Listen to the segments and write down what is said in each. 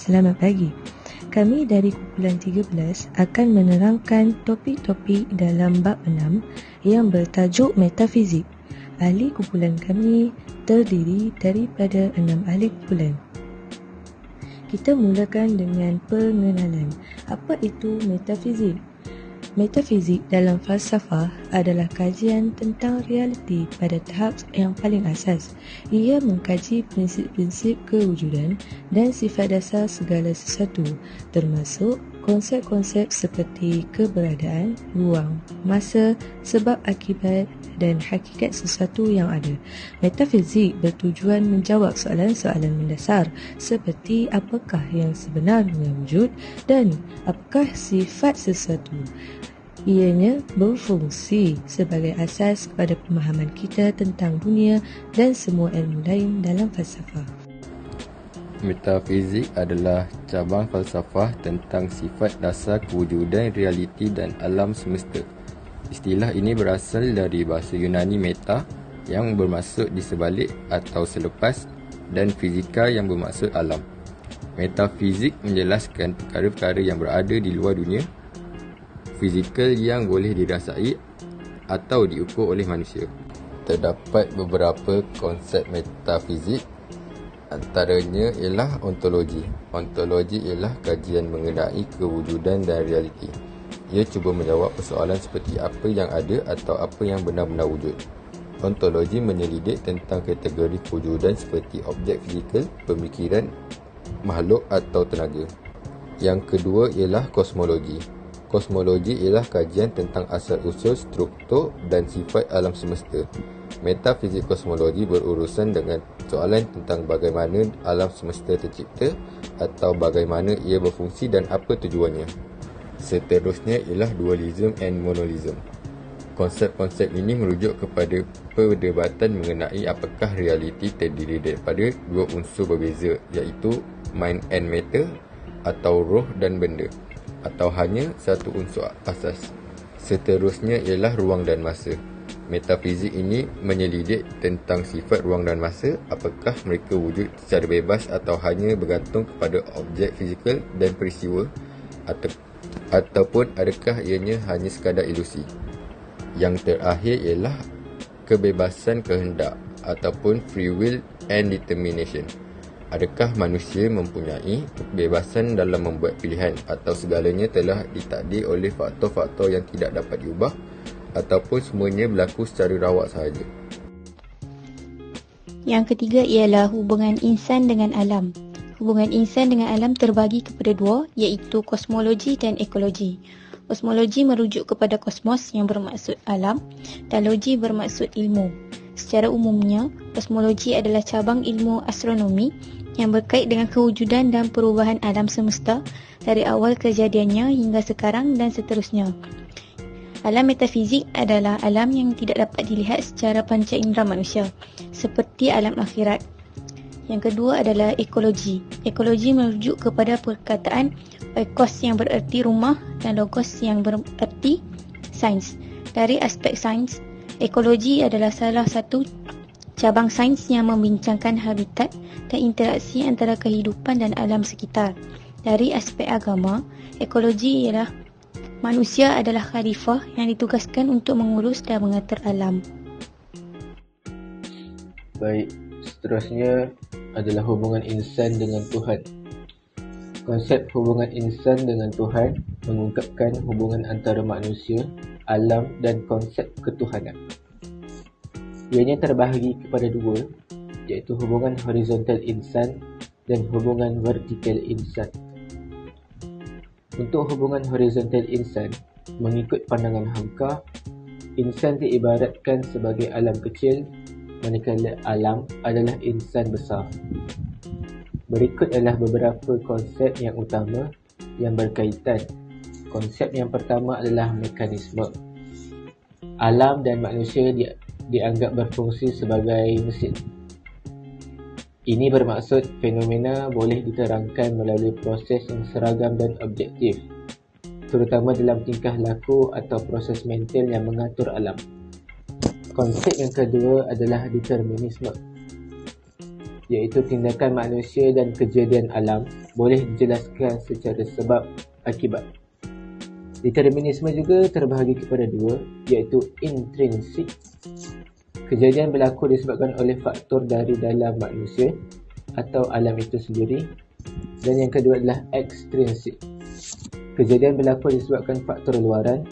Selamat pagi. Kami dari kumpulan 13 akan menerangkan topik-topik dalam bab 6 yang bertajuk metafizik. Ahli kumpulan kami terdiri daripada 6 ahli kumpulan. Kita mulakan dengan pengenalan. Apa itu metafizik? Metafizik dalam falsafah adalah kajian tentang realiti pada tahap yang paling asas. Ia mengkaji prinsip-prinsip kewujudan dan sifat dasar segala sesuatu, termasuk konsep-konsep seperti keberadaan, ruang, masa, sebab akibat dan hakikat sesuatu yang ada. Metafizik bertujuan menjawab soalan-soalan mendasar seperti apakah yang sebenarnya wujud dan apakah sifat sesuatu. Ianya berfungsi sebagai asas kepada pemahaman kita tentang dunia dan semua ilmu lain dalam falsafah. Metafizik adalah cabang falsafah tentang sifat dasar kewujudan, realiti dan alam semesta. Istilah ini berasal dari bahasa Yunani meta yang bermaksud di sebalik atau selepas dan fizika yang bermaksud alam. Metafizik menjelaskan perkara-perkara yang berada di luar dunia fizikal yang boleh dirasai atau diukur oleh manusia. Terdapat beberapa konsep metafizik, antaranya ialah ontologi. Ontologi ialah kajian mengenai kewujudan dan realiti. Ia cuba menjawab persoalan seperti apa yang ada atau apa yang benar-benar wujud. Ontologi menyelidik tentang kategori kewujudan seperti objek fizikal, pemikiran, makhluk atau tenaga. Yang kedua ialah kosmologi. Kosmologi ialah kajian tentang asal-usul, struktur dan sifat alam semesta. Metafizik kosmologi berurusan dengan soalan tentang bagaimana alam semesta tercipta atau bagaimana ia berfungsi dan apa tujuannya. Seterusnya ialah dualism and monolism. Konsep-konsep ini merujuk kepada perdebatan mengenai apakah realiti terdiri daripada dua unsur berbeza, iaitu mind and matter atau roh dan benda, atau hanya satu unsur asas. Seterusnya ialah ruang dan masa. Metafizik ini menyelidik tentang sifat ruang dan masa, apakah mereka wujud secara bebas atau hanya bergantung kepada objek fizikal dan peristiwa, ataupun adakah ianya hanya sekadar ilusi. Yang terakhir ialah kebebasan kehendak ataupun free will and determination. Adakah manusia mempunyai kebebasan dalam membuat pilihan atau segalanya telah ditakdir oleh faktor-faktor yang tidak dapat diubah, ataupun semuanya berlaku secara rawak sahaja. Yang ketiga ialah hubungan insan dengan alam. Hubungan insan dengan alam terbagi kepada dua, iaitu kosmologi dan ekologi. Kosmologi merujuk kepada kosmos yang bermaksud alam dan logi bermaksud ilmu. Secara umumnya, kosmologi adalah cabang ilmu astronomi yang berkait dengan kewujudan dan perubahan alam semesta dari awal kejadiannya hingga sekarang dan seterusnya. Alam metafizik adalah alam yang tidak dapat dilihat secara panca indera manusia, seperti alam akhirat. Yang kedua adalah ekologi. Ekologi merujuk kepada perkataan oikos yang bererti rumah dan logos yang bererti sains. Dari aspek sains, ekologi adalah salah satu cabang sains yang membincangkan habitat dan interaksi antara kehidupan dan alam sekitar. Dari aspek agama, ekologi ialah manusia adalah khalifah yang ditugaskan untuk mengurus dan mengatur alam. Baik, seterusnya adalah hubungan insan dengan Tuhan. Konsep hubungan insan dengan Tuhan mengungkapkan hubungan antara manusia, alam dan konsep ketuhanan. Ianya terbahagi kepada dua, iaitu hubungan horizontal insan dan hubungan vertikal insan. Untuk hubungan horizontal insan, mengikut pandangan Hamka, insan diibaratkan sebagai alam kecil, manakala alam adalah insan besar. Berikut adalah beberapa konsep yang utama yang berkaitan. Konsep yang pertama adalah mekanisme. Alam dan manusia dianggap berfungsi sebagai mesin. Ini bermaksud fenomena boleh diterangkan melalui proses yang seragam dan objektif, terutama dalam tingkah laku atau proses mental yang mengatur alam. Konsep yang kedua adalah determinisme. iaitu tindakan manusia dan kejadian alam, boleh dijelaskan secara sebab akibat. Determinisme juga terbahagi kepada dua, iaitu intrinsik. Kejadian berlaku disebabkan oleh faktor dari dalam manusia atau alam itu sendiri. Dan yang kedua adalah ekstrinsik. Kejadian berlaku disebabkan faktor luaran,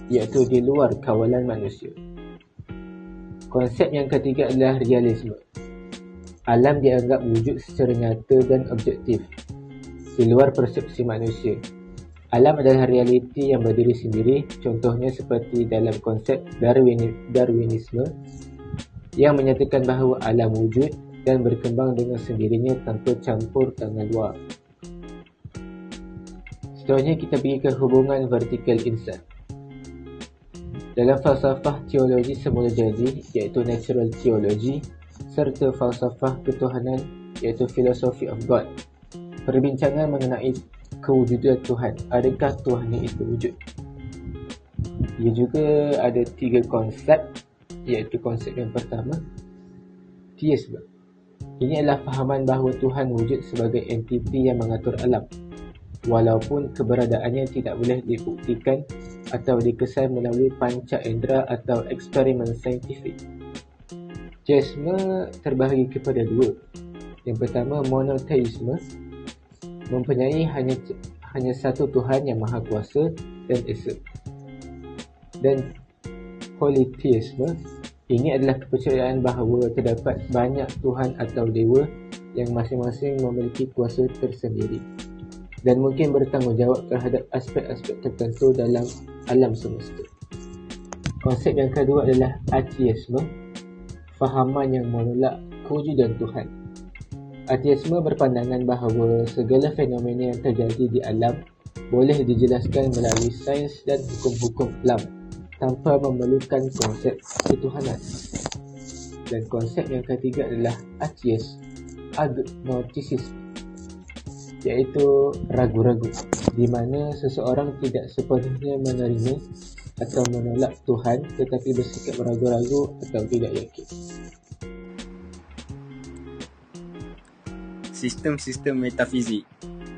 iaitu di luar kawalan manusia. Konsep yang ketiga adalah realisme. Alam dianggap wujud secara nyata dan objektif, di luar persepsi manusia. Alam adalah realiti yang berdiri sendiri, contohnya seperti dalam konsep Darwinisme yang menyatakan bahawa alam wujud dan berkembang dengan sendirinya tanpa campur tangan luar. Seterusnya kita pergi ke hubungan vertikal insan. Dalam falsafah teologi semula jadi, iaitu natural theology, serta falsafah ketuhanan, iaitu philosophy of God, perbincangan mengenai kewujudan Tuhan. Adakah Tuhan itu wujud? Ia juga ada 3 konsep, iaitu konsep yang pertama, theisme. Ini adalah fahaman bahawa Tuhan wujud sebagai entiti yang mengatur alam, walaupun keberadaannya tidak boleh dibuktikan atau dikesan melalui panca indera atau eksperimen saintifik. Theisme terbahagi kepada 2. Yang pertama, monotheisme, mempunyai hanya satu Tuhan yang Maha Kuasa dan Esa. Dan polytheisme, ini adalah kepercayaan bahawa terdapat banyak Tuhan atau dewa yang masing-masing memiliki kuasa tersendiri dan mungkin bertanggungjawab terhadap aspek-aspek tertentu dalam alam semesta. Konsep yang kedua adalah atheisme, fahaman yang menolak kewujudan Tuhan. Atheisme berpandangan bahawa segala fenomena yang terjadi di alam boleh dijelaskan melalui sains dan hukum-hukum alam tanpa memerlukan konsep ketuhanan. Dan konsep yang ketiga adalah atheist agnosticism, iaitu ragu-ragu, di mana seseorang tidak sepenuhnya menerima atau menolak Tuhan tetapi bersikap ragu-ragu atau tidak yakin. Sistem-sistem metafizik.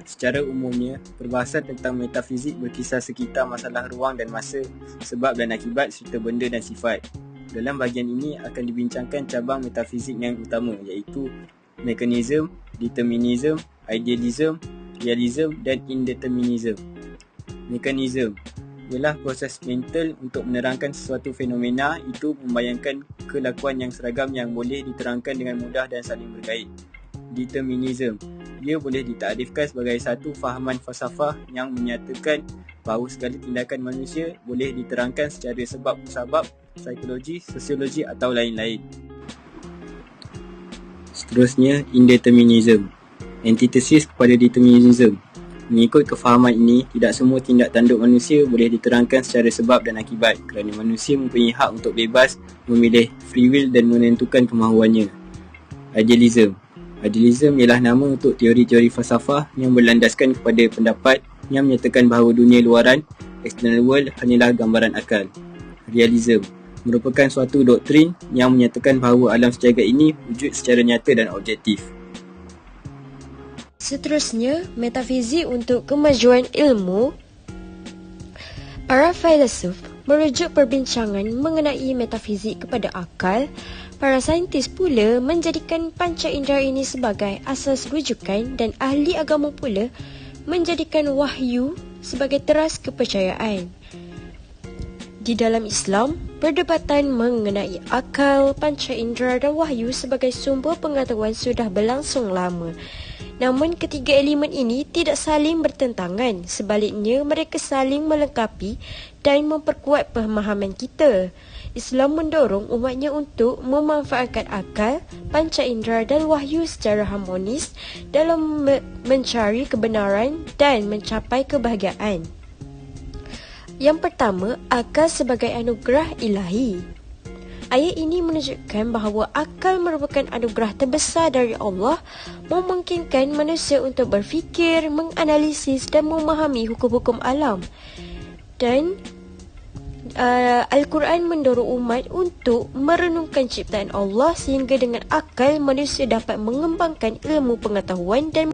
Secara umumnya, perbahasan tentang metafizik berkisar sekitar masalah ruang dan masa, sebab dan akibat serta benda dan sifat. Dalam bahagian ini akan dibincangkan cabang metafizik yang utama, iaitu mekanisme, determinism, idealism, realism dan indeterminism. Mekanisme ialah proses mental untuk menerangkan sesuatu fenomena itu membayangkan kelakuan yang seragam yang boleh diterangkan dengan mudah dan saling berkait. Determinism, ia boleh ditakdirkan sebagai satu fahaman falsafah yang menyatakan bahawa segala tindakan manusia boleh diterangkan secara sebab-musabab, psikologi, sosiologi atau lain-lain. Seterusnya, indeterminism, antitesis kepada determinism. Mengikut kefahaman ini, tidak semua tindak tanduk manusia boleh diterangkan secara sebab dan akibat kerana manusia mempunyai hak untuk bebas memilih free will dan menentukan kemahuannya. Idealism ialah nama untuk teori-teori falsafah yang berlandaskan kepada pendapat yang menyatakan bahawa dunia luaran, external world, hanyalah gambaran akal. Realism merupakan suatu doktrin yang menyatakan bahawa alam sejagat ini wujud secara nyata dan objektif. Seterusnya, metafizik untuk kemajuan ilmu. Para filosof merujuk perbincangan mengenai metafizik kepada akal. Para saintis pula menjadikan panca indera ini sebagai asas rujukan dan ahli agama pula menjadikan wahyu sebagai teras kepercayaan. Di dalam Islam, perdebatan mengenai akal, panca indera dan wahyu sebagai sumber pengetahuan sudah berlangsung lama. Namun ketiga elemen ini tidak saling bertentangan, sebaliknya mereka saling melengkapi dan memperkuat pemahaman kita. Islam mendorong umatnya untuk memanfaatkan akal, panca indera dan wahyu secara harmonis dalam mencari kebenaran dan mencapai kebahagiaan. Yang pertama, akal sebagai anugerah ilahi. Ayat ini menunjukkan bahawa akal merupakan anugerah terbesar dari Allah, memungkinkan manusia untuk berfikir, menganalisis dan memahami hukum-hukum alam. Dan Al-Quran mendorong umat untuk merenungkan ciptaan Allah sehingga dengan akal manusia dapat mengembangkan ilmu pengetahuan dan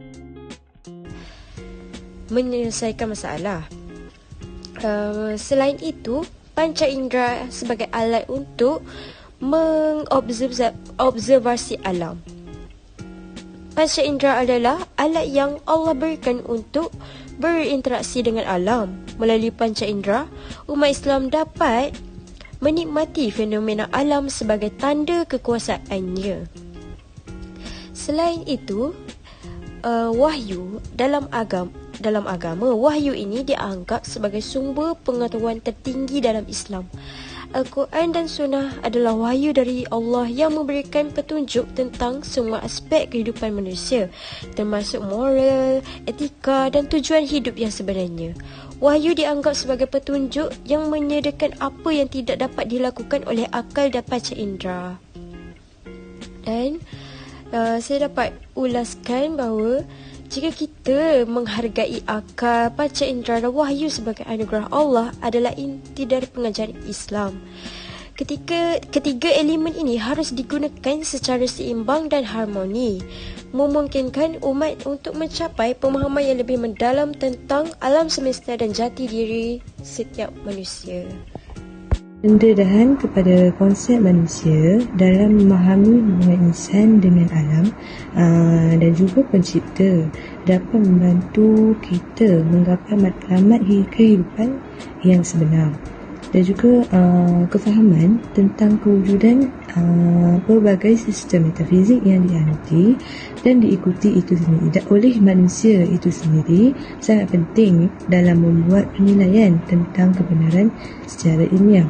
menyelesaikan masalah. Selain itu, panca indera sebagai alat untuk mengobservasi alam. Panca indera adalah alat yang Allah berikan untuk berinteraksi dengan alam. Melalui panca indera, umat Islam dapat menikmati fenomena alam sebagai tanda kekuasaannya. Selain itu, wahyu dalam agama, wahyu ini dianggap sebagai sumber pengetahuan tertinggi dalam Islam. Al-Quran dan Sunnah adalah wahyu dari Allah yang memberikan petunjuk tentang semua aspek kehidupan manusia, termasuk moral, etika dan tujuan hidup yang sebenarnya. Wahyu dianggap sebagai petunjuk yang menyediakan apa yang tidak dapat dilakukan oleh akal dan panca indera. Dan saya dapat ulaskan bahawa jika kita menghargai akal, panca indera dan wahyu sebagai anugerah Allah adalah inti dari pengajaran Islam. Ketiga elemen ini harus digunakan secara seimbang dan harmoni, memungkinkan umat untuk mencapai pemahaman yang lebih mendalam tentang alam semesta dan jati diri setiap manusia. Pendedahan kepada konsep manusia dalam memahami hubungan insan dengan alam dan juga pencipta dapat membantu kita menggapai matlamat kehidupan yang sebenar, dan juga kefahaman tentang kewujudan pelbagai sistem metafizik yang dianuti dan diikuti itu sendiri oleh manusia itu sendiri sangat penting dalam membuat penilaian tentang kebenaran secara ilmiah.